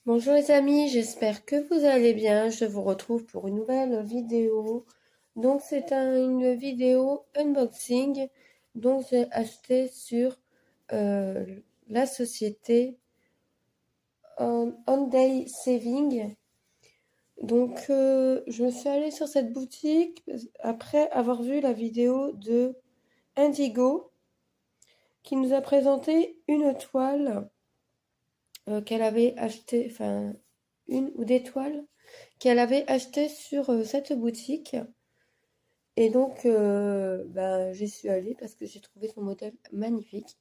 Bonjour les amis, j'espère que vous allez bien. Je vous retrouve pour une nouvelle vidéo. Donc c'est une vidéo unboxing. Donc j'ai acheté sur euh, la société On Day Saving. Donc je me suis allée sur cette boutique après avoir vu la vidéo de Indigo qui nous a présenté une toile qu'elle avait achetée, enfin une ou des toiles qu'elle avait acheté sur cette boutique. Et donc, j'y suis allée parce que j'ai trouvé son modèle magnifique.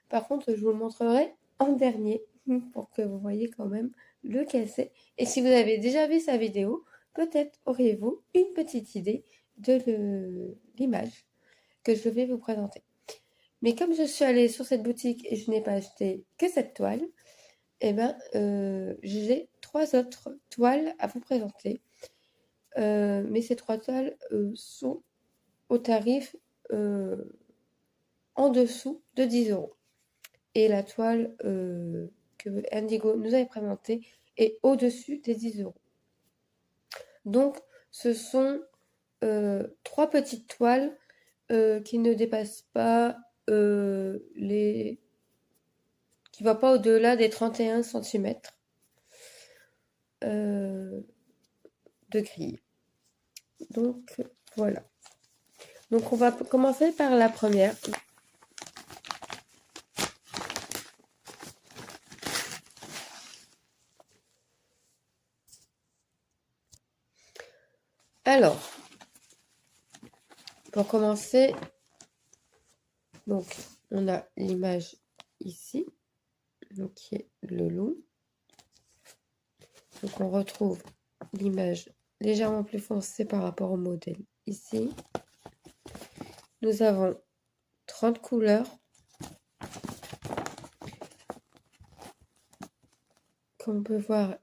Par contre, je vous le montrerai en dernier pour que vous voyez quand même lequel c'est. Et si vous avez déjà vu sa vidéo, peut-être auriez-vous une petite idée de l'image que je vais vous présenter. Mais comme je suis allée sur cette boutique et je n'ai pas acheté que cette toile, j'ai 3 autres toiles à vous présenter. Mais ces 3 toiles sont au tarif en dessous de 10 €. Et la toile que Indigo nous avait présentée est au-dessus des 10 €. Donc, ce sont 3 petites toiles qui ne dépassent pas qui ne vont pas au-delà des 31 centimètres de grille. Donc, voilà. Donc, on va commencer par la première. Alors, pour commencer, donc on a l'image ici, donc qui est le loup. Donc on retrouve l'image légèrement plus foncée par rapport au modèle ici. Nous avons 30 couleurs. Comme on peut voir,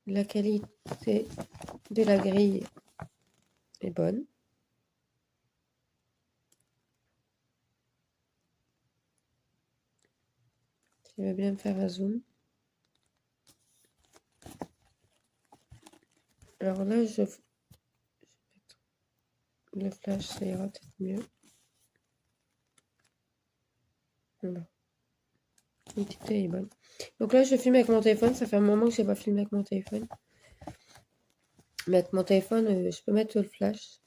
la qualité de la grille est bonne. Je vais bien me faire un zoom. Alors là, je vais mettre le flash, ça ira peut-être mieux. Voilà. L'unité est bonne. Donc là, je filme avec mon téléphone. Ça fait un moment que je n'ai pas filmé avec mon téléphone. Mais avec mon téléphone, je peux mettre le flash.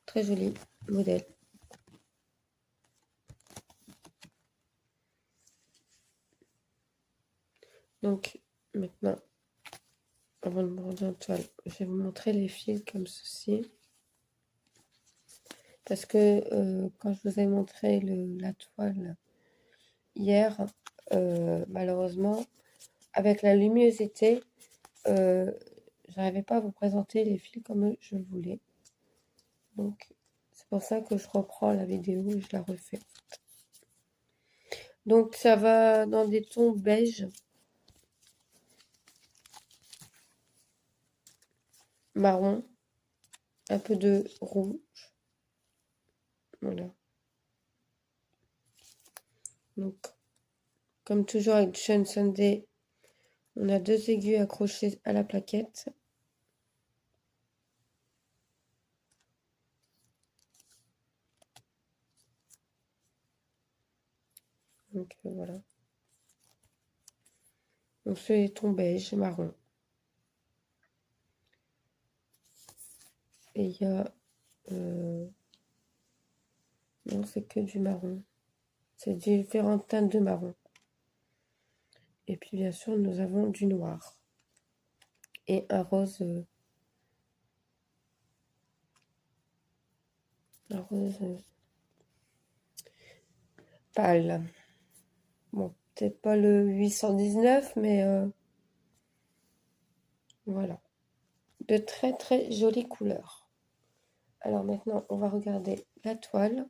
Très joli modèle. Donc maintenant, avant de me rendre en toile, je vais vous montrer les fils comme ceci. Parce que quand je vous ai montré la toile hier, malheureusement, avec la luminosité, j'arrivais pas à vous présenter les fils comme je le voulais. Donc c'est pour ça que je reprends la vidéo et je la refais. Donc ça va dans des tons beige, marron, un peu de rouge. Voilà. Donc, comme toujours avec Sean Sunday, on a 2 aiguilles accrochées à la plaquette. Donc voilà. Donc c'est ton beige, marron. Et il y a... non, c'est que du marron. C'est différentes teintes de marron. Et puis bien sûr, nous avons du noir. Et un rose... un rose pâle. Bon, peut-être pas le 819, mais voilà. De très très jolies couleurs. Alors maintenant, on va regarder la toile.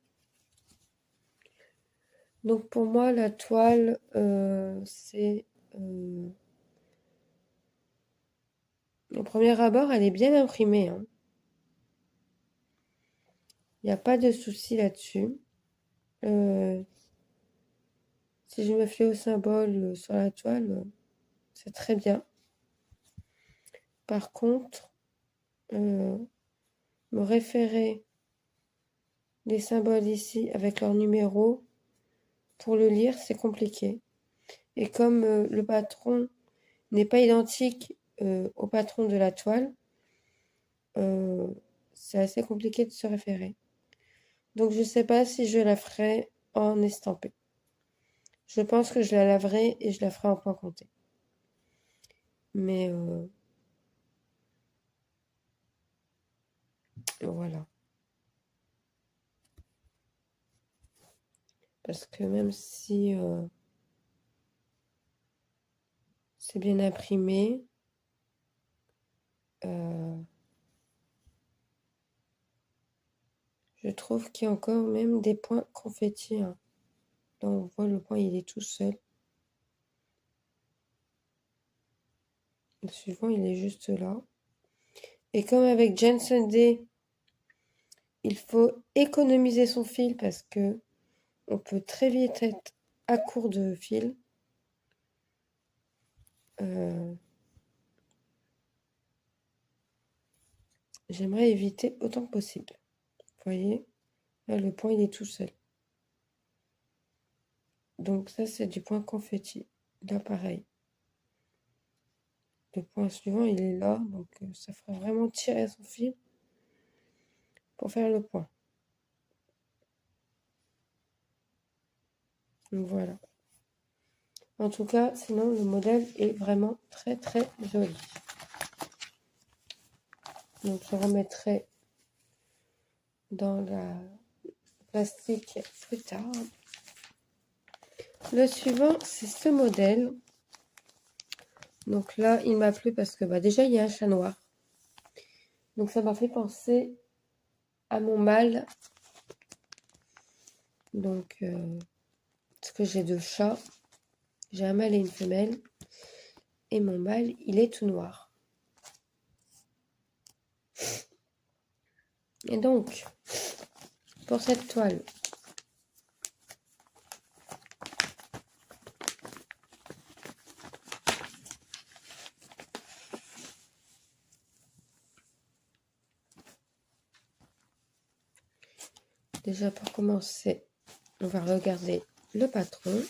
Donc pour moi, la toile, c'est... au premier abord, elle est bien imprimée. Hein. Il n'y a pas de souci là-dessus. Si je me fie au symbole sur la toile, c'est très bien. Par contre, me référer les symboles ici avec leur numéro, pour le lire, c'est compliqué. Et comme le patron n'est pas identique au patron de la toile, c'est assez compliqué de se référer. Donc je ne sais pas si je la ferai en estampé. Je pense que je la laverai et je la ferai en point compté. Mais voilà. Parce que même si c'est bien imprimé, je trouve qu'il y a encore même des points confettis. Hein. Là, on voit le point, il est tout seul. Le suivant, il est juste là. Et comme avec Jensen Day, il faut économiser son fil parce que on peut très vite être à court de fil. J'aimerais éviter autant que possible. Vous voyez, là, le point, il est tout seul. Donc ça, c'est du point confetti. Là, pareil. Le point suivant, il est là. Donc ça ferait vraiment tirer son fil pour faire le point. Donc voilà. En tout cas, sinon, le modèle est vraiment très, très joli. Donc je remettrai dans la plastique plus tard. Le suivant, c'est ce modèle. Donc là, il m'a plu parce que déjà, il y a un chat noir. Donc ça m'a fait penser à mon mâle. Donc, parce que j'ai 2 chats. J'ai un mâle et une femelle. Et mon mâle, il est tout noir. Et donc, pour cette toile, déjà pour commencer, on va regarder le patron.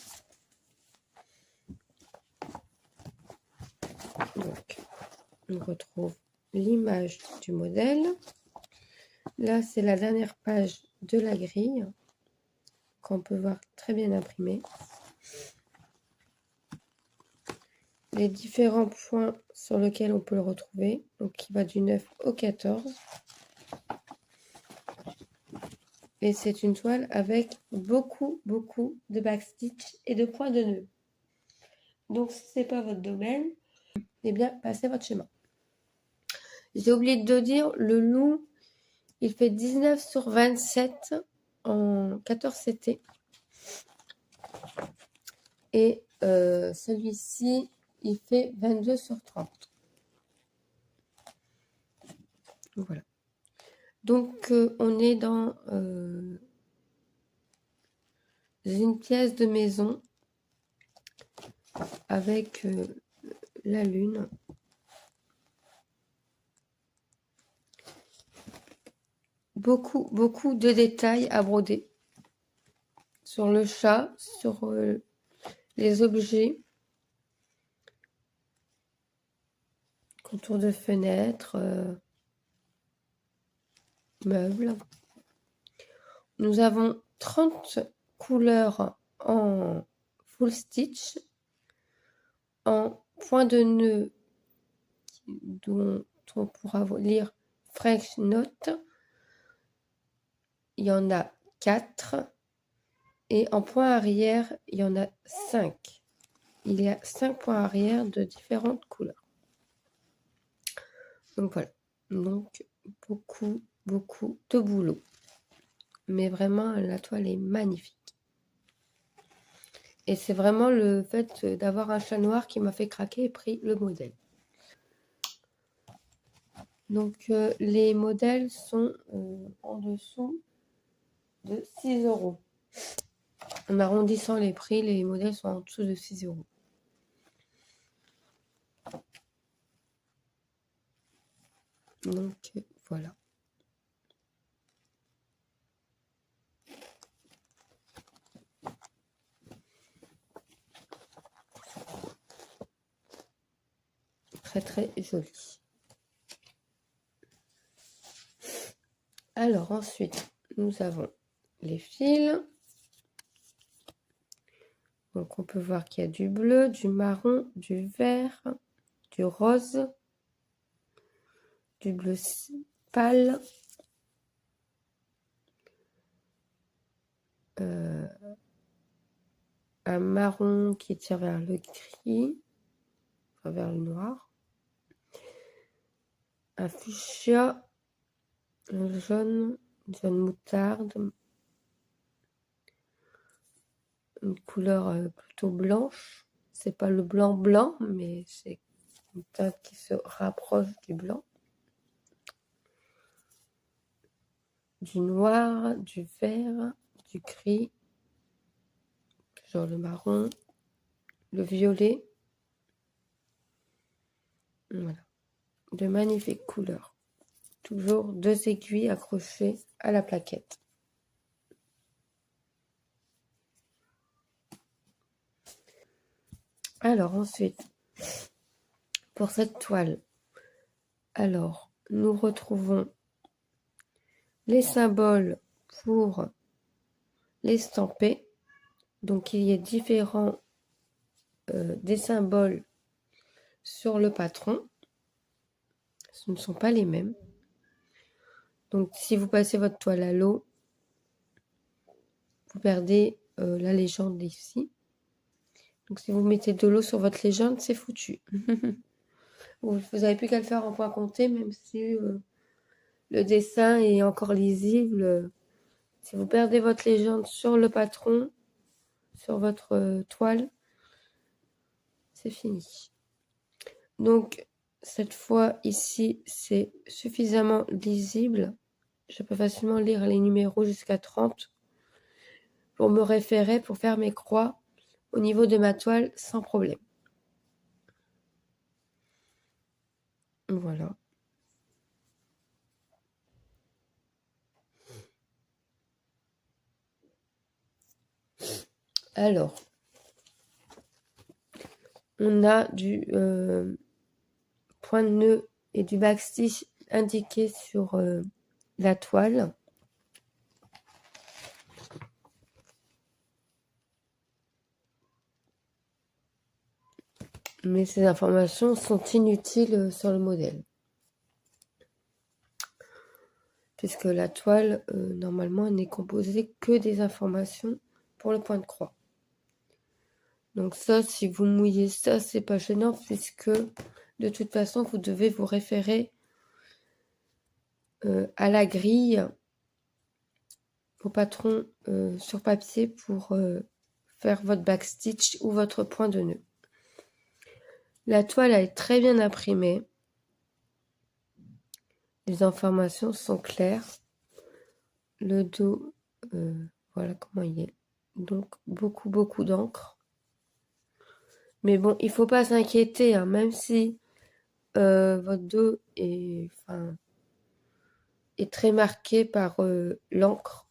Donc, on retrouve l'image du modèle. Là, c'est la dernière page de la grille qu'on peut voir très bien imprimée. Les différents points sur lesquels on peut le retrouver, donc qui va du 9 au 14. Et c'est une toile avec beaucoup de backstitch et de points de nœud. Donc si ce n'est pas votre domaine, eh bien passez votre schéma. J'ai oublié de dire, le loup, il fait 19 sur 27 en 14 CT. Et celui-ci, il fait 22 sur 30. Voilà. Donc, on est dans une pièce de maison avec la lune. Beaucoup de détails à broder sur le chat, sur les objets, contours de fenêtres, meubles. Nous avons 30 couleurs en full stitch, en point de nœud dont on pourra lire French Note. Il y en a 4 et en point arrière, il y en a 5. Il y a 5 points arrière de différentes couleurs. Donc voilà, donc beaucoup de boulot. Mais vraiment, la toile est magnifique. Et c'est vraiment le fait d'avoir un chat noir qui m'a fait craquer et pris le modèle. Donc les modèles sont en dessous de 6 €. En arrondissant les prix, les modèles sont en dessous de 6 €. Donc, voilà. Très, très joli. Alors, ensuite, nous avons les fils. Donc, on peut voir qu'il y a du bleu, du marron, du vert, du rose, du bleu pâle, un marron qui tire vers le gris, enfin vers le noir, un fuchsia, un jaune moutarde, une couleur plutôt blanche. C'est pas le blanc blanc, mais c'est une teinte qui se rapproche du blanc. Du noir, du vert, du gris, toujours le marron, le violet. Voilà. De magnifiques couleurs. Toujours 2 aiguilles accrochées à la plaquette. Alors ensuite, pour cette toile, alors nous retrouvons les symboles pour l'estamper. Donc il y a différents des symboles sur le patron. Ce ne sont pas les mêmes. Donc si vous passez votre toile à l'eau, vous perdez la légende ici. Donc si vous mettez de l'eau sur votre légende, c'est foutu. Vous n'avez plus qu'à le faire en point compté, même si le dessin est encore lisible. Si vous perdez votre légende sur le patron, sur votre toile, c'est fini. Donc cette fois ici, c'est suffisamment lisible. Je peux facilement lire les numéros jusqu'à 30 pour me référer, pour faire mes croix au niveau de ma toile sans problème. Voilà. Alors, on a du point de nœud et du backstitch indiqué sur la toile. Mais ces informations sont inutiles sur le modèle. Puisque la toile, normalement, n'est composée que des informations pour le point de croix. Donc ça, si vous mouillez ça, c'est pas gênant, puisque de toute façon, vous devez vous référer à la grille, au patron sur papier pour faire votre backstitch ou votre point de nœud. La toile est très bien imprimée. Les informations sont claires. Le dos, voilà comment il est. Donc, beaucoup d'encre. Mais bon, il ne faut pas s'inquiéter, hein, même si votre dos est très marqué par l'encre.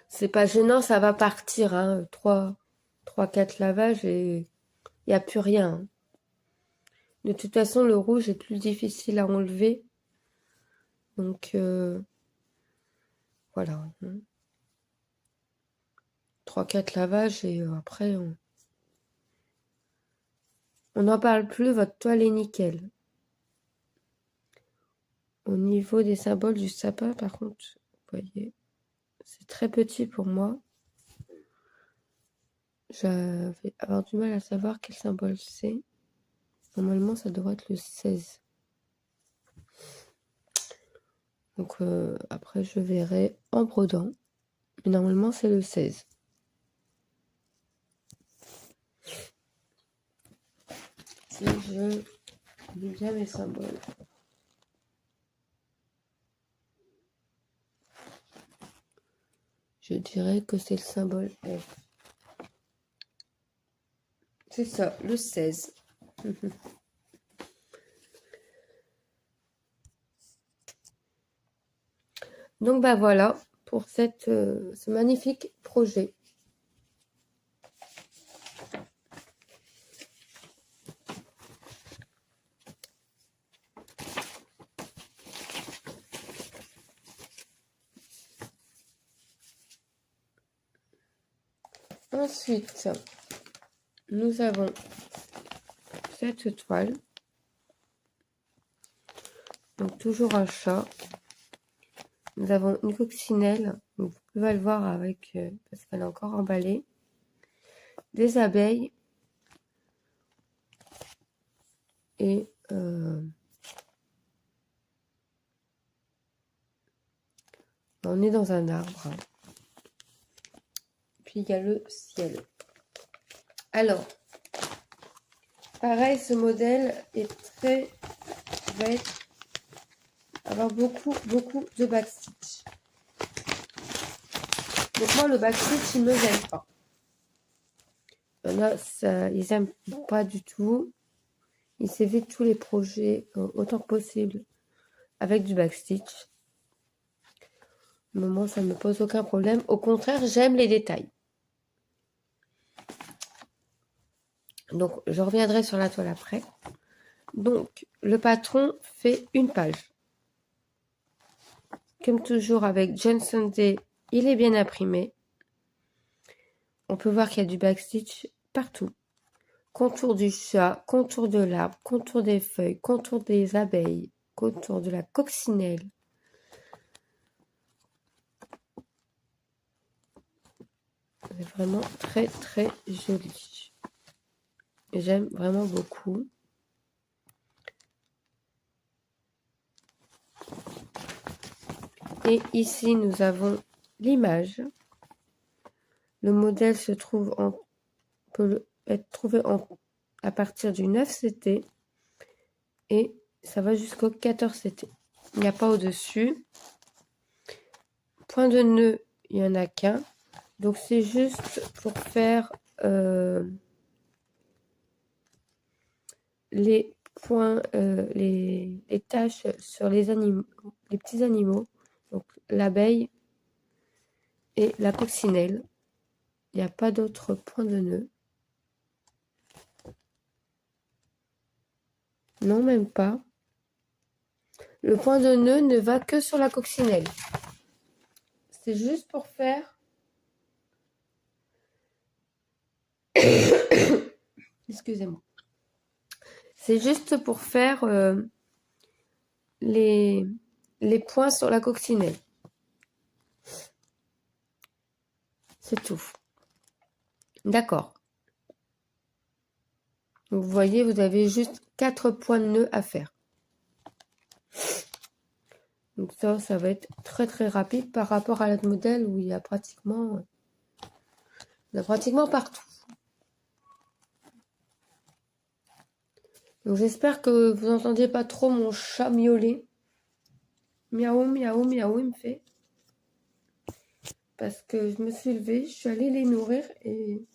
C'est pas gênant, ça va partir. Hein, 3-4 lavages et il n'y a plus rien. Hein. De toute façon, le rouge est plus difficile à enlever. Donc, voilà. 3-4 lavages et après, on n'en parle plus, votre toile est nickel. Au niveau des symboles du sapin, par contre, vous voyez, c'est très petit pour moi. Je vais avoir du mal à savoir quel symbole c'est. Normalement, ça devrait être le 16. Donc, après, je verrai en brodant. Mais normalement, c'est le 16. Si je lis bien mes symboles. Je dirais que c'est le symbole F. C'est ça, le 16. Donc bah voilà pour ce magnifique projet. Ensuite, nous avons cette toile. Donc toujours un chat. Nous avons une coccinelle. Donc, vous pouvez le voir avec parce qu'elle est encore emballée. Des abeilles. Et on est dans un arbre. Puis il y a le ciel. Alors, pareil, ce modèle va avoir beaucoup de backstitch. Donc moi, le backstitch, il me gêne pas. Il y en a, ils aiment pas du tout. Ils s'évitent tous les projets autant que possible avec du backstitch. Au moment, ça ne me pose aucun problème. Au contraire, j'aime les détails. Donc, je reviendrai sur la toile après. Donc, le patron fait une page. Comme toujours avec Johnson Day, il est bien imprimé. On peut voir qu'il y a du backstitch partout. Contour du chat, contour de l'arbre, contour des feuilles, contour des abeilles, contour de la coccinelle. C'est vraiment très joli. J'aime vraiment beaucoup. Et ici, nous avons l'image. Le modèle peut être trouvé à partir du 9 CT et ça va jusqu'au 14 CT. Il n'y a pas au-dessus. Point de nœud, il n'y en a qu'un. Donc, c'est juste pour faire les points, les taches sur les animaux, les petits animaux. Donc, l'abeille et la coccinelle. Il n'y a pas d'autre point de nœud. Non, même pas. Le point de nœud ne va que sur la coccinelle. C'est juste pour faire... Excusez-moi. C'est juste pour faire les points sur la coccinelle. C'est tout. D'accord. Vous voyez, vous avez juste 4 points de nœud à faire. Donc ça va être très rapide par rapport à l'autre modèle où il y a pratiquement partout. Donc j'espère que vous n'entendiez pas trop mon chat miauler. Miaou, miaou, miaou, il me fait. Parce que je me suis levée, je suis allée les nourrir et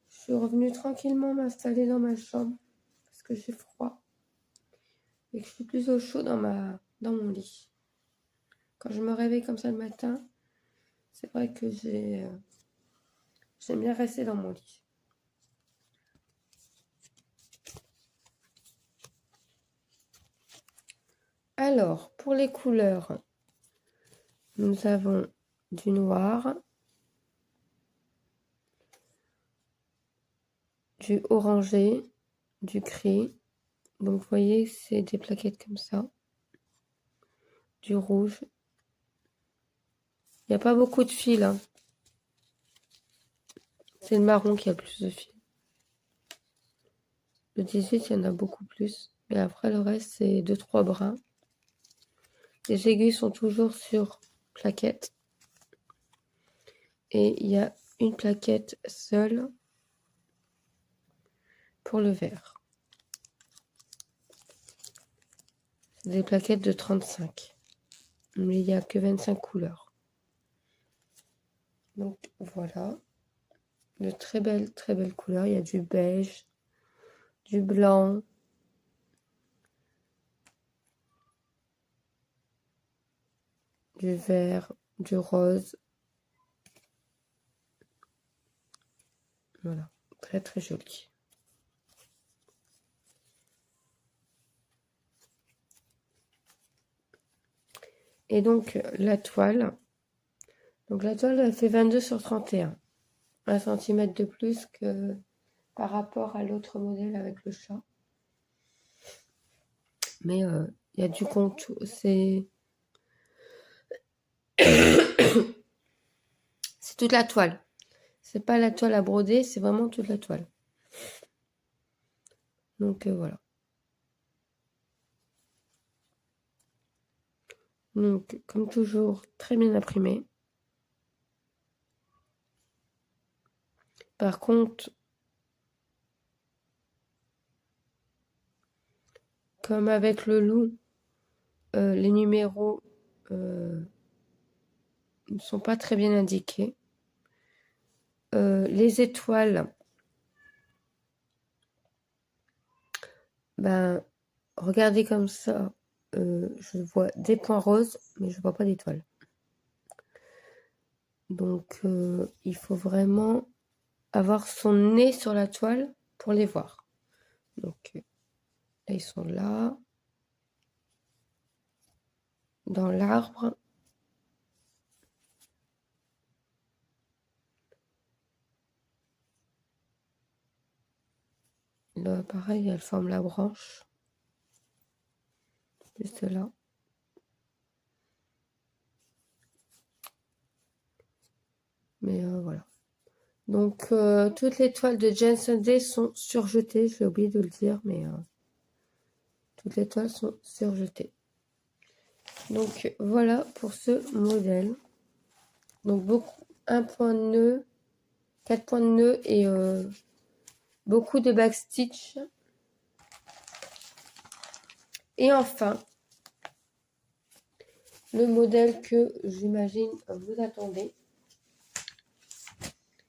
je suis revenue tranquillement m'installer dans ma chambre parce que j'ai froid et que je suis plus au chaud dans mon lit. Quand je me réveille comme ça le matin, c'est vrai que j'aime bien rester dans mon lit. Alors, pour les couleurs, nous avons du noir, du orangé, du gris. Donc, vous voyez, c'est des plaquettes comme ça. Du rouge. Il n'y a pas beaucoup de fils. Hein. C'est le marron qui a le plus de fils. Le 18, il y en a beaucoup plus. Mais après, le reste, c'est 2-3 brins. Les aiguilles sont toujours sur plaquette. Et il y a une plaquette seule pour le vert. C'est des plaquettes de 35. Mais il n'y a que 25 couleurs. Donc voilà, de très belles couleurs. Il y a du beige, du blanc, du vert, du rose. Voilà, très joli. Et donc la toile, elle fait 22 sur 31. 1 cm de plus que par rapport à l'autre modèle avec le chat. Mais il y a du contour, c'est toute la toile. C'est pas la toile à broder, c'est vraiment toute la toile. Donc voilà. Donc comme toujours, très bien imprimé. Par contre, comme avec le loup, les numéros ne sont pas très bien indiqués. Les étoiles, ben, regardez comme ça, je vois des points roses, mais je vois pas d'étoiles. Donc, il faut vraiment avoir son nez sur la toile pour les voir. Donc, là, ils sont là, dans l'arbre. Là, pareil, elle forme la branche. Juste là. Mais voilà. Donc, toutes les toiles de Jane Sunday sont surjetées. J'ai oublié de le dire, mais toutes les toiles sont surjetées. Donc, voilà pour ce modèle. Donc, un point de nœud, 4 points de nœud et beaucoup de backstitch. Et enfin, le modèle que j'imagine vous attendez.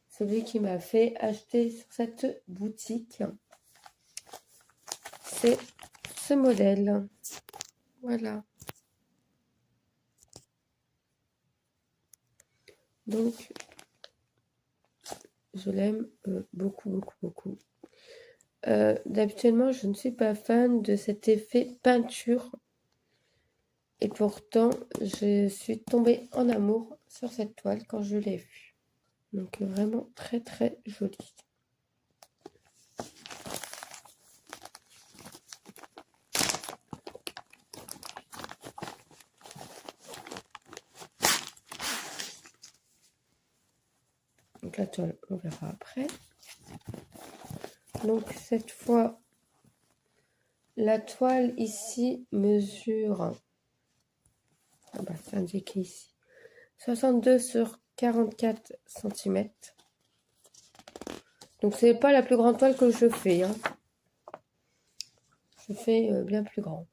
Celui qui m'a fait acheter sur cette boutique. C'est ce modèle. Voilà. Donc, je l'aime beaucoup. D'habituellement, je ne suis pas fan de cet effet peinture. Et pourtant, je suis tombée en amour sur cette toile quand je l'ai vue. Donc, vraiment très jolie. Donc, la toile, on verra après. Donc, cette fois, la toile ici mesure, c'est indiqué ici, 62 sur 44 cm. Donc, c'est pas la plus grande toile que je fais. Hein. Je fais bien plus grand.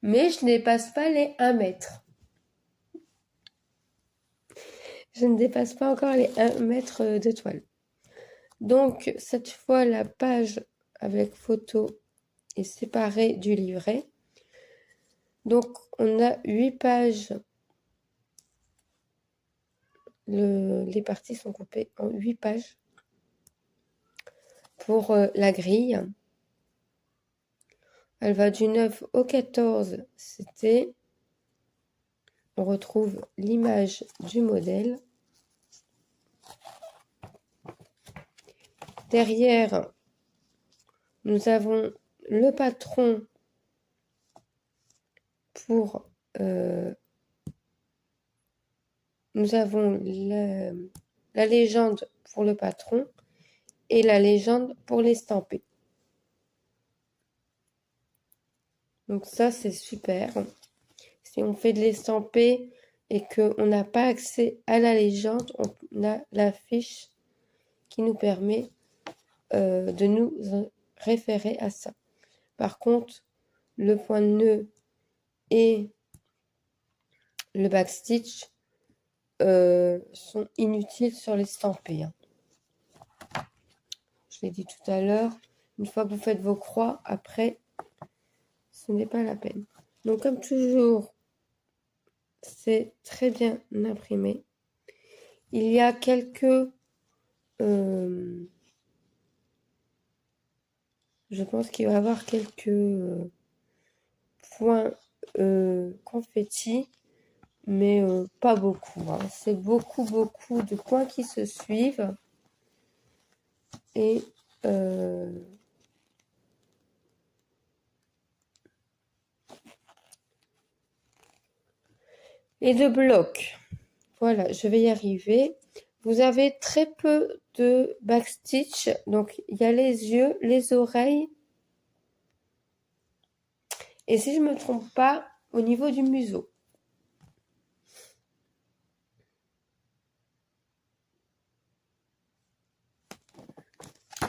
Mais je ne dépasse pas les 1 mètre. Je ne dépasse pas encore les 1 mètre de toile. Donc, cette fois, la page avec photo est séparée du livret. Donc, on a 8 pages. Les parties sont coupées en 8 pages pour la grille. Elle va du 9 au 14. On retrouve l'image du modèle. Derrière, nous avons le patron pour... nous avons la légende pour le patron et la légende pour l'estamper. Donc ça, c'est super. Si on fait de l'estamper et qu'on n'a pas accès à la légende, on a la fiche qui nous permet de nous référer à ça. Par contre, le point de nœud et le backstitch, sont inutiles sur l'estampé. Hein. Je l'ai dit tout à l'heure, une fois que vous faites vos croix, après, ce n'est pas la peine. Donc comme toujours, c'est très bien imprimé. Il y a quelques... je pense qu'il va y avoir quelques points confetti, mais pas beaucoup. Hein. C'est beaucoup de points qui se suivent. Et de blocs. Voilà, je vais y arriver. Vous avez très peu de backstitch. Donc, il y a les yeux, les oreilles. Et si je ne me trompe pas, au niveau du museau.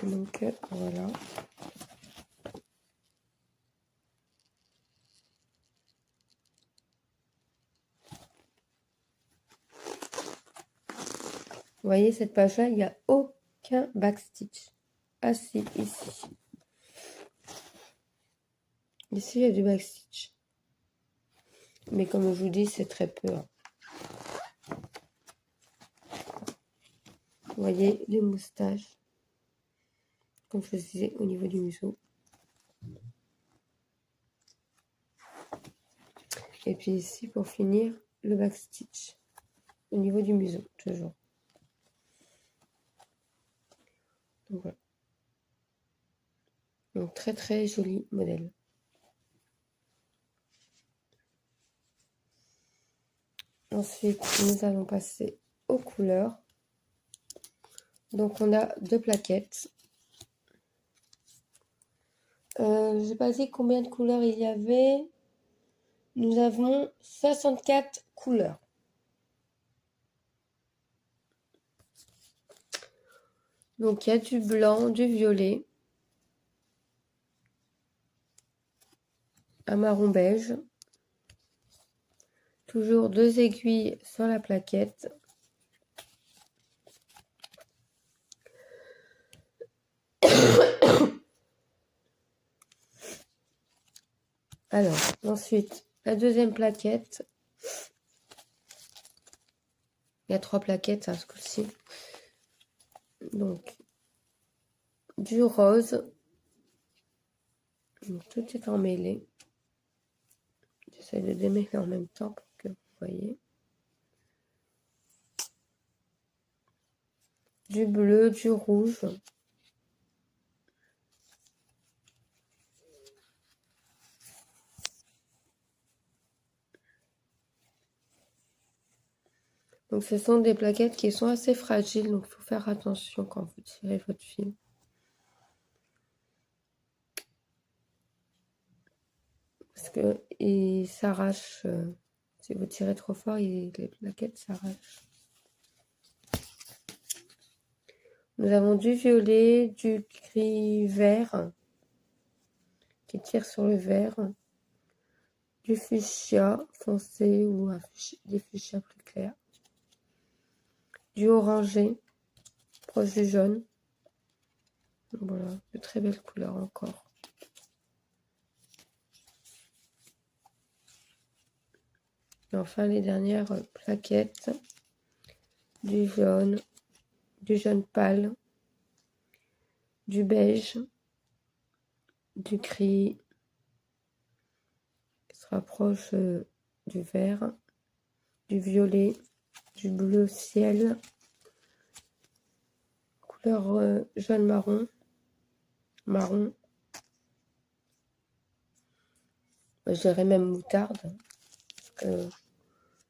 Donc, voilà. Vous voyez, cette page-là, il n'y a aucun backstitch. Ah si, ici. Ici, il y a du backstitch. Mais comme je vous dis, c'est très peu. Hein. Vous voyez, les moustaches. Comme je vous disais, au niveau du museau. Et puis ici, pour finir, le backstitch. Au niveau du museau, toujours. Donc voilà. Donc très joli modèle. Ensuite, nous allons passer aux couleurs. Donc on a 2 plaquettes. Je n'ai pas dit combien de couleurs il y avait. Nous avons 64 couleurs. Donc il y a du blanc, du violet, un marron beige. Toujours 2 aiguilles sur la plaquette. Alors, ensuite, la deuxième plaquette. Il y a 3 plaquettes, ce coup-ci. Donc, du rose. Donc, tout est emmêlé. J'essaie de démêler en même temps pour que vous voyez. Du bleu, du rouge. Donc ce sont des plaquettes qui sont assez fragiles, donc il faut faire attention quand vous tirez votre fil. Parce qu'il s'arrache, si vous tirez trop fort, les plaquettes s'arrachent. Nous avons du violet, du gris vert, qui tire sur le vert, du fuchsia foncé ou des fuchsias plus clairs, du orangé, proche du jaune. Voilà, de très belles couleurs encore. Et enfin, les dernières plaquettes, du jaune pâle, du beige, du gris qui se rapproche du vert, du violet, du bleu ciel, couleur jaune marron, je dirais même moutarde, parce que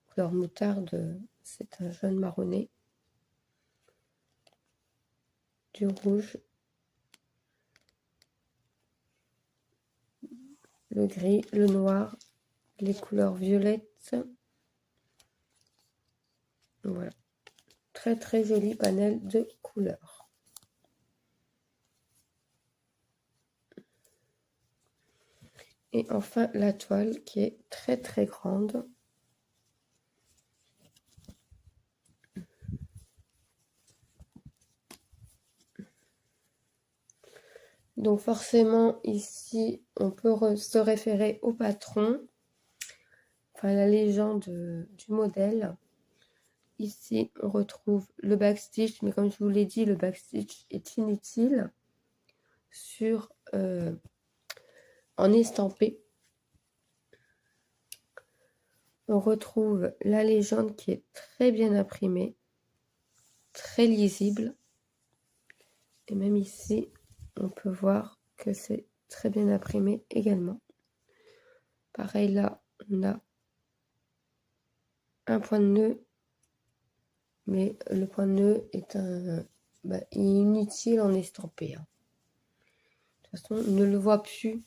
couleur moutarde, c'est un jaune marronné, du rouge, le gris, le noir, les couleurs violettes. Voilà, très joli panel de couleurs. Et enfin la toile qui est très grande. Donc forcément, ici, on peut se référer au patron, enfin la légende du modèle. Ici, on retrouve le backstitch, mais comme je vous l'ai dit, le backstitch est inutile en estampé. On retrouve la légende qui est très bien imprimée, très lisible. Et même ici, on peut voir que c'est très bien imprimé également. Pareil, là, on a un point de nœud, mais le point de nœud est inutile en estampé. De toute façon, on ne le voit plus.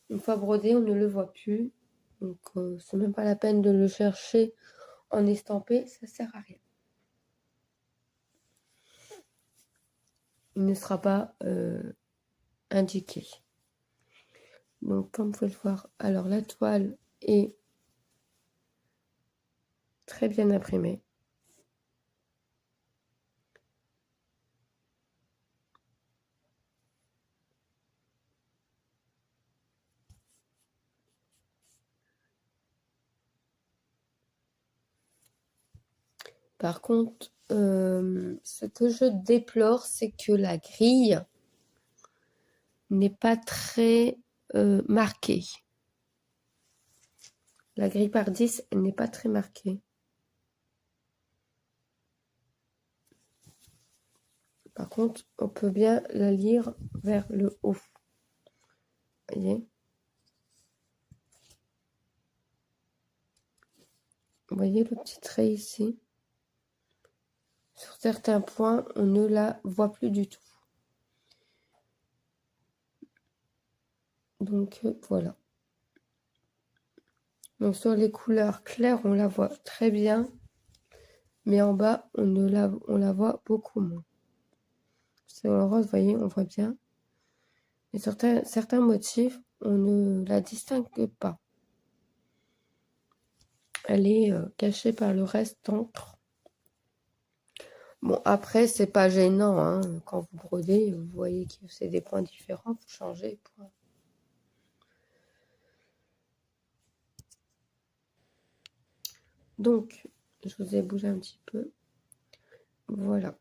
Une fois brodé, on ne le voit plus. Donc, c'est même pas la peine de le chercher en estampé, ça sert à rien. Il ne sera pas indiqué. Donc, comme vous pouvez le voir, alors la toile est très bien imprimée. Par contre, ce que je déplore, c'est que la grille n'est pas très marquée. La grille par 10, elle n'est pas très marquée. Par contre, on peut bien la lire vers le haut. Vous voyez ? Vous voyez le petit trait ici ? Sur certains points, on ne la voit plus du tout. Donc, voilà. Donc, sur les couleurs claires, on la voit très bien. Mais en bas, on la voit beaucoup moins. Sur le rose, vous voyez, on voit bien. Mais certains motifs, on ne la distingue pas. Elle est cachée par le reste d'encre. Bon, après, c'est pas gênant, hein. Quand vous brodez, vous voyez que c'est des points différents, vous changez. Point. Donc, je vous ai bougé un petit peu. Voilà.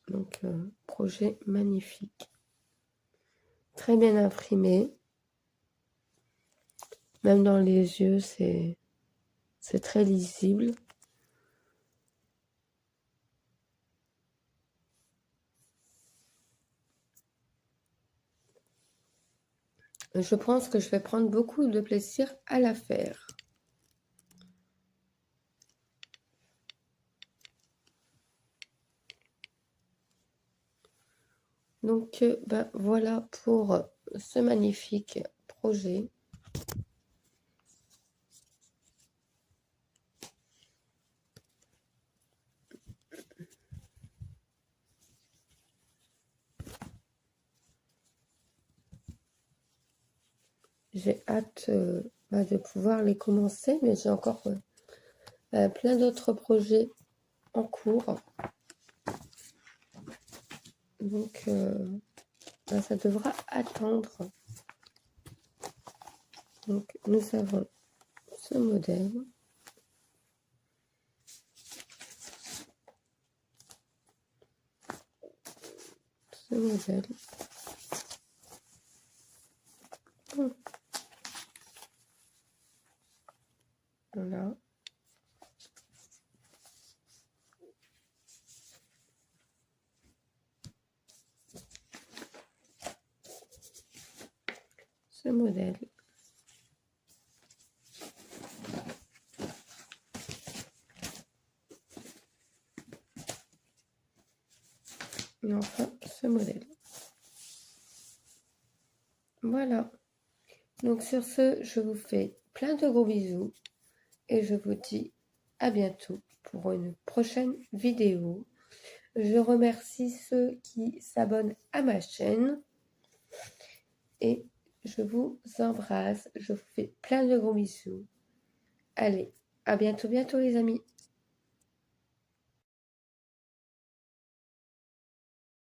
Donc, projet magnifique. Très bien imprimé. Même dans les yeux, c'est très lisible. Je pense que je vais prendre beaucoup de plaisir à la faire. Donc, voilà pour ce magnifique projet. J'ai hâte de pouvoir les commencer, mais j'ai encore plein d'autres projets en cours. Donc, ça devra attendre. Donc, nous avons ce modèle. Ce modèle. Voilà. Ce modèle. Et enfin, ce modèle. Voilà. Donc sur ce, je vous fais plein de gros bisous et je vous dis à bientôt pour une prochaine vidéo. Je remercie ceux qui s'abonnent à ma chaîne et je vous embrasse. Je vous fais plein de gros bisous. Allez, À bientôt, bientôt les amis.